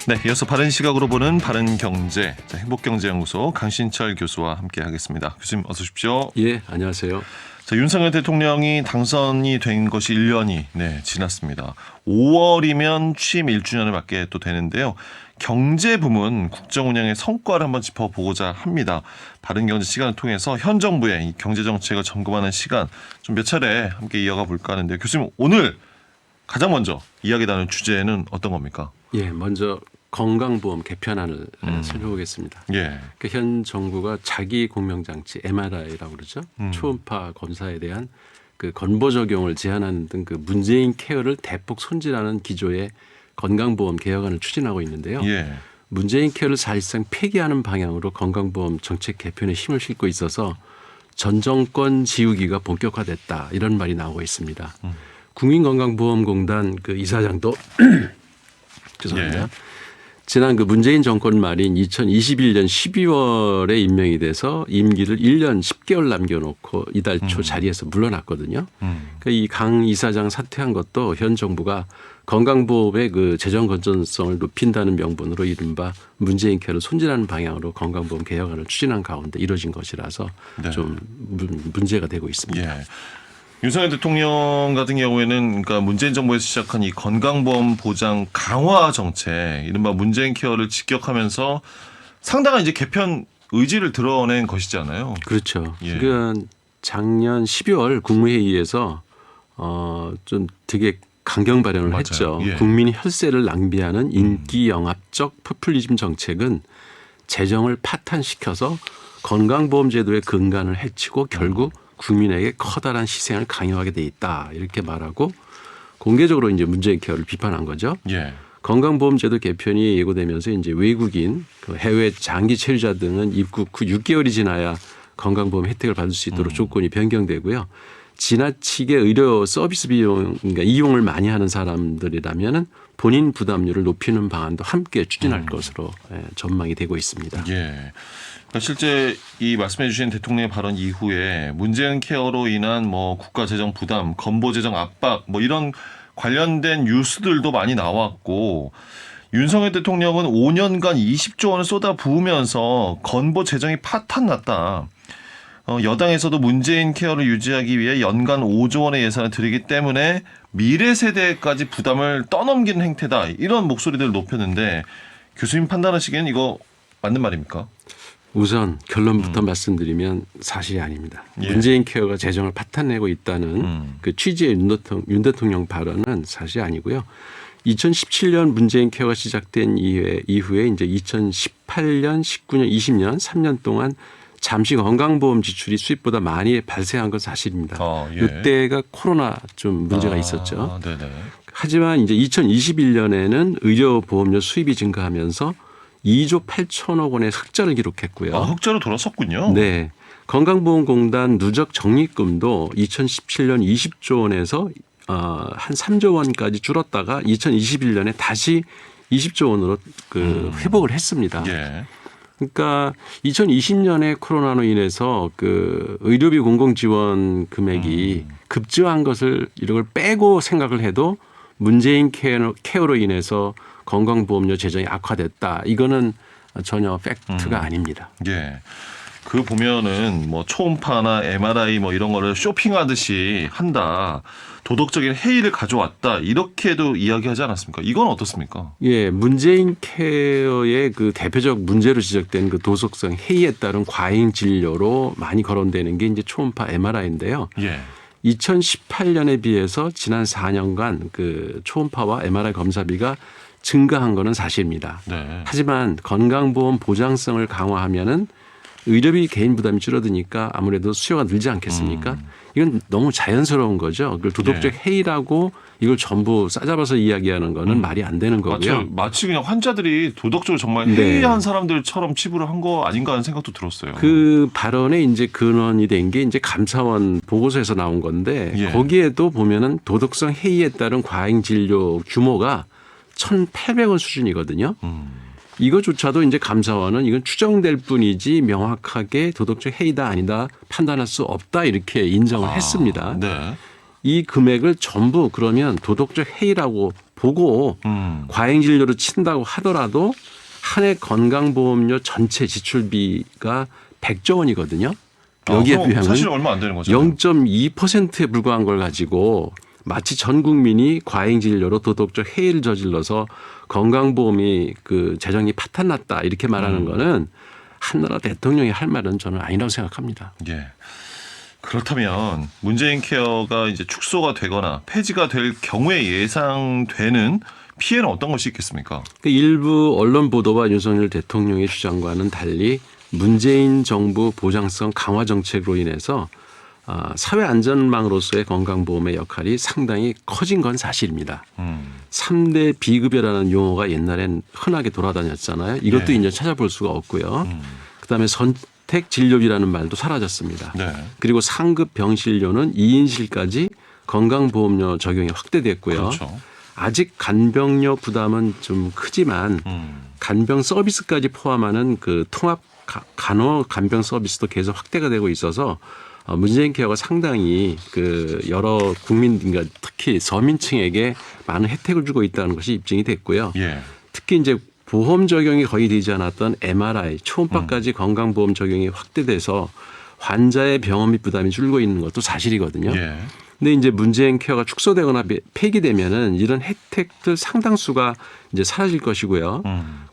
네, 이어서 바른 시각으로 보는 바른 경제, 행복경제연구소 강신철 교수와 함께하겠습니다. 교수님 어서 오십시오. 예, 안녕하세요. 자, 윤석열 대통령이 당선이 된 것이 1년이 지났습니다. 5월이면 취임 1주년을 맞게 또 되는데요. 경제 부문 국정 운영의 성과를 한번 짚어보고자 합니다. 바른 경제 시간을 통해서 현 정부의 이 경제 정책을 점검하는 시간 좀 몇 차례 함께 이어가 볼까 하는데 교수님 오늘 가장 먼저 이야기 나눌 주제는 어떤 겁니까? 예, 먼저 건강보험 개편안을 살펴보겠습니다. 예. 그러니까 현 정부가 자기 공명장치 MRI라고 그러죠. 초음파 검사에 대한 그 건보 적용을 제한하는 등 그 문재인 케어를 대폭 손질하는 기조의 건강보험 개혁안을 추진하고 있는데요. 예. 문재인 케어를 사실상 폐기하는 방향으로 건강보험 정책 개편에 힘을 싣고 있어서 전 정권 지우기가 본격화됐다 이런 말이 나오고 있습니다. 국민건강보험공단 그 이사장도 죄송합니다. 예. 지난 그 문재인 정권 말인 2021년 12월에 임명이 돼서 임기를 1년 10개월 남겨놓고 이달 초 자리에서 물러났거든요. 그러니까 이 강 이사장 사퇴한 것도 현 정부가 건강보험의 그 재정 건전성을 높인다는 명분으로 이른바 문재인 케어를 손질하는 방향으로 건강보험 개혁안을 추진한 가운데 이루어진 것이라서 네. 좀 문제가 되고 있습니다. 예. 윤석열 대통령 같은 경우에는 그러니까 문재인 정부에서 시작한 이 건강보험 보장 강화 정책, 이른바 문재인 케어를 직격하면서 상당한 이제 개편 의지를 드러낸 것이잖아요. 그렇죠. 예. 그러니까 작년 12월 국무회의에서 좀 되게 강경 발언을 맞아요. 했죠. 예. 국민이 혈세를 낭비하는 인기 영합적 포퓰리즘 정책은 재정을 파탄시켜서 건강보험제도의 근간을 해치고 결국 국민에게 커다란 희생을 강요하게 돼 있다 이렇게 말하고 공개적으로 이제 문재인 케어를 비판한 거죠. 예. 건강보험제도 개편이 예고되면서 이제 외국인, 그 해외 장기 체류자 등은 입국 후 6개월이 지나야 건강보험 혜택을 받을 수 있도록 조건이 변경되고요. 지나치게 의료 서비스 비용, 그러니까 이용을 많이 하는 사람들이라면은 본인 부담률을 높이는 방안도 함께 추진할 것으로 전망이 되고 있습니다. 예. 그러니까 실제 이 말씀해 주신 대통령의 발언 이후에 문재인 케어로 인한 뭐 국가 재정 부담, 건보 재정 압박 뭐 이런 관련된 뉴스들도 많이 나왔고 윤석열 대통령은 5년간 20조 원을 쏟아 부으면서 건보 재정이 파탄났다. 여당에서도 문재인 케어를 유지하기 위해 연간 5조 원의 예산을 들이기 때문에 미래 세대까지 부담을 떠넘기는 행태다. 이런 목소리들을 높였는데 교수님 판단하시기에는 이거 맞는 말입니까? 우선 결론부터 말씀드리면 사실이 아닙니다. 예. 문재인 케어가 재정을 파탄내고 있다는 그 취지의 윤 대통령 발언은 사실이 아니고요. 2017년 문재인 케어가 시작된 이후에 이제 2018년, 19년, 20년 3년 동안 잠시 건강보험 지출이 수입보다 많이 발생한 건 사실입니다. 예. 이때가 코로나 좀 문제가 있었죠. 네네. 하지만 이제 2021년에는 의료보험료 수입이 증가하면서 2조 8천억 원의 흑자를 기록했고요. 흑자로 돌아섰군요. 네. 건강보험공단 누적 적립금도 2017년 20조 원에서 한 3조 원까지 줄었다가 2021년에 다시 20조 원으로 그 회복을 했습니다. 예. 그러니까 2020년에 코로나로 인해서 그 의료비 공공지원 금액이 급증한 것을 이걸 빼고 생각을 해도 문재인 케어로 인해서 건강보험료 재정이 악화됐다. 이거는 전혀 팩트가 아닙니다. 예. 그 보면은 뭐 초음파나 MRI 뭐 이런 거를 쇼핑하듯이 한다. 도덕적인 해이를 가져왔다. 이렇게도 이야기하지 않았습니까? 이건 어떻습니까? 예, 문재인 케어의 그 대표적 문제로 지적된 그 도덕성 해이에 따른 과잉 진료로 많이 거론되는 게 이제 초음파 MRI인데요. 예. 2018년에 비해서 지난 4년간 그 초음파와 MRI 검사비가 증가한 거는 사실입니다. 네. 하지만 건강보험 보장성을 강화하면은 의료비 개인 부담이 줄어드니까 아무래도 수요가 늘지 않겠습니까? 이건 너무 자연스러운 거죠. 그걸 도덕적 해이라고 이걸 전부 싸잡아서 이야기하는 거는 말이 안 되는 거고요. 마치 그냥 환자들이 도덕적으로 정말 해이한 사람들처럼 치부를 한 거 아닌가 하는 생각도 들었어요. 그 발언에 이제 근원이 된 게 이제 감사원 보고서에서 나온 건데 거기에도 보면은 도덕성 해이에 따른 과잉 진료 규모가 1,800원 수준이거든요. 이거조차도 이제 감사원은 이건 추정될 뿐이지 명확하게 도덕적 해이다 아니다 판단할 수 없다 이렇게 인정을 했습니다. 네. 이 금액을 전부 그러면 도덕적 해이라고 보고 과잉 진료로 친다고 하더라도 한 해 건강보험료 전체 지출비가 100조 원이거든요. 여기에 비하면 사실 얼마 안 되는 거죠. 0.2%에 불과한 걸 가지고 마치 전 국민이 과잉 진료로 도덕적 해이를 저질러서 건강보험이 그 재정이 파탄났다 이렇게 말하는 거는 한나라 대통령이 할 말은 저는 아니라고 생각합니다. 예. 그렇다면 문재인 케어가 이제 축소가 되거나 폐지가 될 경우에 예상되는 피해는 어떤 것이 있겠습니까? 그 일부 언론 보도와 윤석열 대통령의 주장과는 달리 문재인 정부 보장성 강화 정책으로 인해서 사회 안전망으로서의 건강보험의 역할이 상당히 커진 건 사실입니다. 3대 비급여라는 용어가 옛날엔 흔하게 돌아다녔잖아요. 이것도 이제 찾아볼 수가 없고요. 그다음에 선택 진료비라는 말도 사라졌습니다. 네. 그리고 상급 병실료는 2인실까지 건강보험료 적용이 확대됐고요. 그렇죠. 아직 간병료 부담은 좀 크지만 간병 서비스까지 포함하는 그 통합 간호 간병 서비스도 계속 확대가 되고 있어서 문재인 케어가 상당히 그 여러 국민과 특히 서민층에게 많은 혜택을 주고 있다는 것이 입증이 됐고요. 예. 특히 이제 보험 적용이 거의 되지 않았던 MRI 초음파까지 건강보험 적용이 확대돼서 환자의 병원비 부담이 줄고 있는 것도 사실이거든요. 예. 근데 이제 문재인 케어가 축소되거나 폐기되면은 이런 혜택들 상당수가 이제 사라질 것이고요.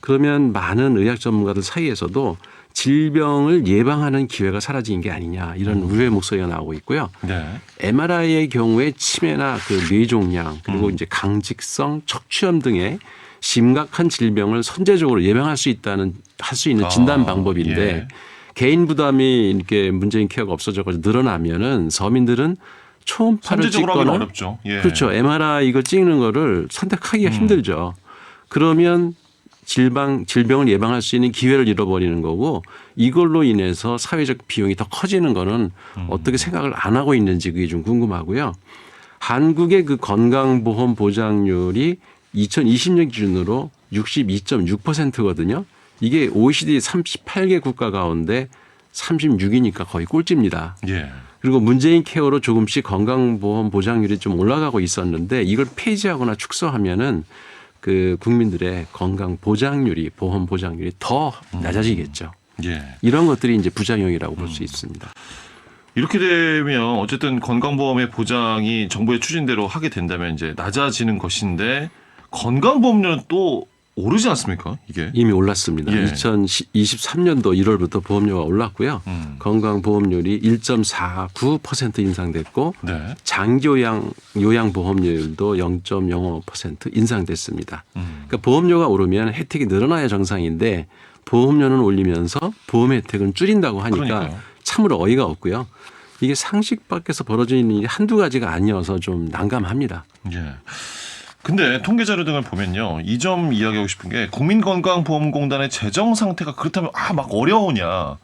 그러면 많은 의학 전문가들 사이에서도 질병을 예방하는 기회가 사라진 게 아니냐 이런 우려의 목소리가 나오고 있고요. 네. MRI의 경우에 치매나 그 뇌종양 그리고 이제 강직성 척추염 등의 심각한 질병을 선제적으로 예방할 수 있다는 할 수 있는 진단 방법인데 예. 개인 부담이 이렇게 문재인 케어가 없어져가지고 늘어나면은 서민들은 초음파를 선제적으로 하기는 찍거나 어렵죠. 예. 그렇죠. MRI 이거 찍는 거를 선택하기가 힘들죠. 그러면 질병을 예방할 수 있는 기회를 잃어버리는 거고 이걸로 인해서 사회적 비용이 더 커지는 거는 어떻게 생각을 안 하고 있는지 그게 좀 궁금하고요. 한국의 그 건강보험 보장률이 2020년 기준으로 62.6%거든요. 이게 OECD 38개 국가 가운데 36위니까 거의 꼴찌입니다. 예. 그리고 문재인 케어로 조금씩 건강보험 보장률이 좀 올라가고 있었는데 이걸 폐지하거나 축소하면은 그 국민들의 건강 보장률이 보험 보장률이 더 낮아지겠죠. 예. 이런 것들이 이제 부작용이라고 볼 수 있습니다. 이렇게 되면 어쨌든 건강보험의 보장이 정부의 추진대로 하게 된다면 이제 낮아지는 것인데 건강보험료는 또 오르지 않습니까? 이게 이미 올랐습니다. 예. 2023년도 1월부터 보험료가 올랐고요. 건강보험률이 1.49% 인상됐고 네. 장기요양 보험료율도 0.05% 인상됐습니다. 그러니까 보험료가 오르면 혜택이 늘어나야 정상인데 보험료는 올리면서 보험 혜택은 줄인다고 하니까 그러니까요. 참으로 어이가 없고요. 이게 상식 밖에서 벌어지는 일이 한두 가지가 아니어서 좀 난감합니다. 예. 근데 통계 자료 등을 보면요. 이 점 이야기하고 싶은 게 국민건강보험공단의 재정 상태가 그렇다면 막 어려우냐.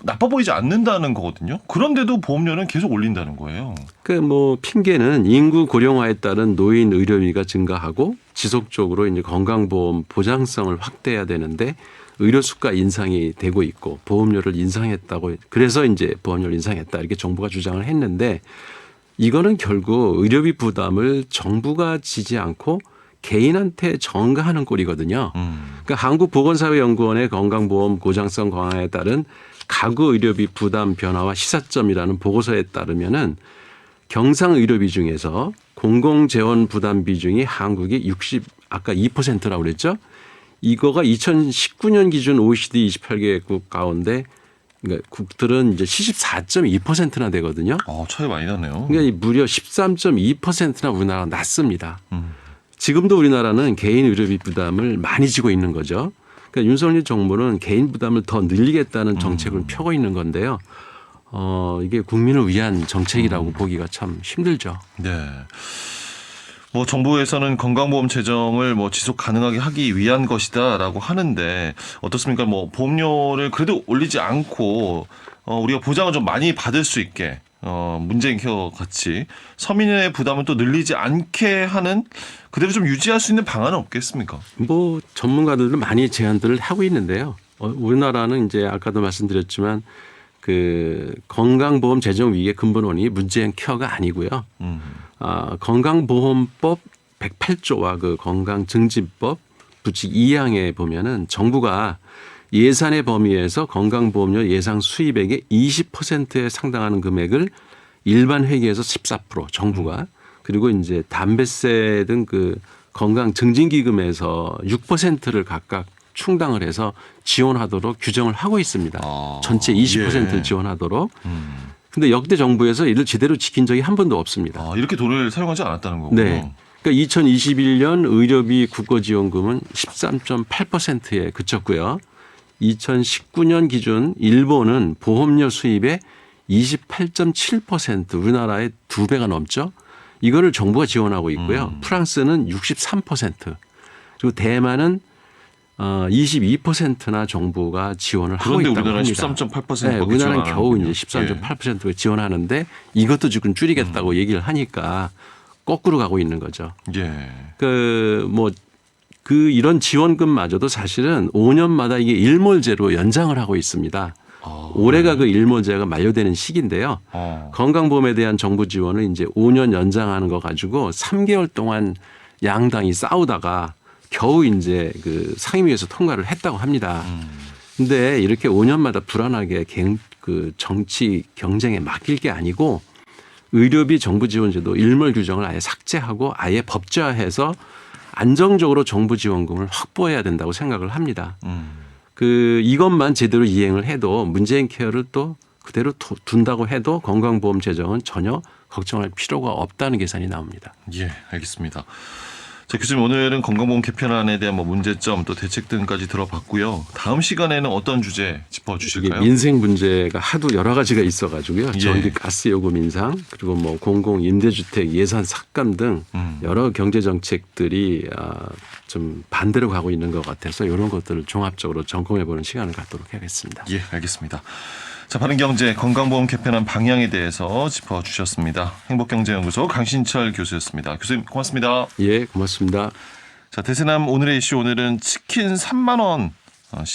나빠 보이지 않는다는 거거든요. 그런데도 보험료는 계속 올린다는 거예요. 그 뭐 핑계는 인구 고령화에 따른 노인 의료비가 증가하고 지속적으로 이제 건강보험 보장성을 확대해야 되는데 의료 수가 인상이 되고 있고 보험료를 인상했다고 그래서 이제 보험료를 인상했다 이렇게 정부가 주장을 했는데 이거는 결국 의료비 부담을 정부가 지지 않고 개인한테 전가하는 꼴이거든요. 그러니까 한국보건사회연구원의 건강보험 보장성 강화에 따른 가구 의료비 부담 변화와 시사점이라는 보고서에 따르면은 경상 의료비 중에서 공공재원 부담 비중이 한국이 아까 2%라고 그랬죠. 이거가 2019년 기준 OECD 28개국 가운데 그러니까 국들은 이제 74.2%나 되거든요. 차이 많이 나네요. 그러니까 무려 13.2%나 우리나라가 낮습니다. 지금도 우리나라는 개인 의료비 부담을 많이 지고 있는 거죠. 그러니까 윤석열 정부는 개인 부담을 더 늘리겠다는 정책을 펴고 있는 건데요. 이게 국민을 위한 정책이라고 보기가 참 힘들죠. 네. 뭐 정부에서는 건강보험 재정을 뭐 지속 가능하게 하기 위한 것이다라고 하는데 어떻습니까? 뭐 보험료를 그래도 올리지 않고 우리가 보장을 좀 많이 받을 수 있게 문재인 케어 같이 서민의 부담을 또 늘리지 않게 하는 그대로 좀 유지할 수 있는 방안은 없겠습니까? 뭐 전문가들도 많이 제안들을 하고 있는데요. 우리나라는 이제 아까도 말씀드렸지만 그 건강보험 재정 위기의 근본 원인이 문재인 케어가 아니고요. 건강보험법 108조와 그 건강증진법 부칙 2항에 보면은 정부가 예산의 범위에서 건강보험료 예상 수입액의 20%에 상당하는 금액을 일반 회계에서 14% 정부가 그리고 이제 담배세 등 그 건강증진기금에서 6%를 각각 충당을 해서 지원하도록 규정을 하고 있습니다. 전체 20%를 예. 지원하도록. 근데 역대 정부에서 이를 제대로 지킨 적이 한 번도 없습니다. 이렇게 돈을 사용하지 않았다는 거군요. 네. 그러니까 2021년 의료비 국고지원금은 13.8%에 그쳤고요. 2019년 기준 일본은 보험료 수입의 28.7% 우리나라의 2배가 넘죠. 이거를 정부가 지원하고 있고요. 프랑스는 63% 그리고 대만은 22%나 정부가 지원을 하고 그런데 있다고 우리나라는 합니다. 13.8%밖에 네, 우리나라는 겨우 이제 지원 안 13.8%가 지원하는데 이것도 지금 줄이겠다고 얘기를 하니까 거꾸로 가고 있는 거죠. 예. 이런 지원금마저도 사실은 5년마다 이게 일몰제로 연장을 하고 있습니다. 올해가 그 일몰제가 만료되는 시기인데요. 건강보험에 대한 정부 지원을 이제 5년 연장하는 거 가지고 3개월 동안 양당이 싸우다가 겨우 이제 그 상임위에서 통과를 했다고 합니다. 근데 이렇게 5년마다 불안하게 그 정치 경쟁에 맡길 게 아니고 의료비 정부 지원제도 일몰 규정을 아예 삭제하고 아예 법제화해서 안정적으로 정부 지원금을 확보해야 된다고 생각을 합니다. 이것만 제대로 이행을 해도 문재인 케어를 또 그대로 둔다고 해도 건강보험 재정은 전혀 걱정할 필요가 없다는 계산이 나옵니다. 예, 알겠습니다. 자, 교수님 오늘은 건강보험 개편안에 대한 문제점 또 대책 등까지 들어봤고요. 다음 시간에는 어떤 주제 짚어주실까요? 이게 민생 문제가 하도 여러 가지가 있어가지고요. 예. 전기 가스 요금 인상 그리고 공공 임대주택 예산 삭감 등 여러 경제 정책들이 좀 반대로 가고 있는 것 같아서 이런 것들을 종합적으로 점검해보는 시간을 갖도록 하겠습니다. 예, 알겠습니다. 자, 바른경제 건강보험 개편안 방향에 대해서 짚어주셨습니다. 행복경제연구소 강신철 교수였습니다. 교수님 고맙습니다. 예, 고맙습니다. 자, 대세남 오늘의 이슈 오늘은 치킨 3만 원 시대.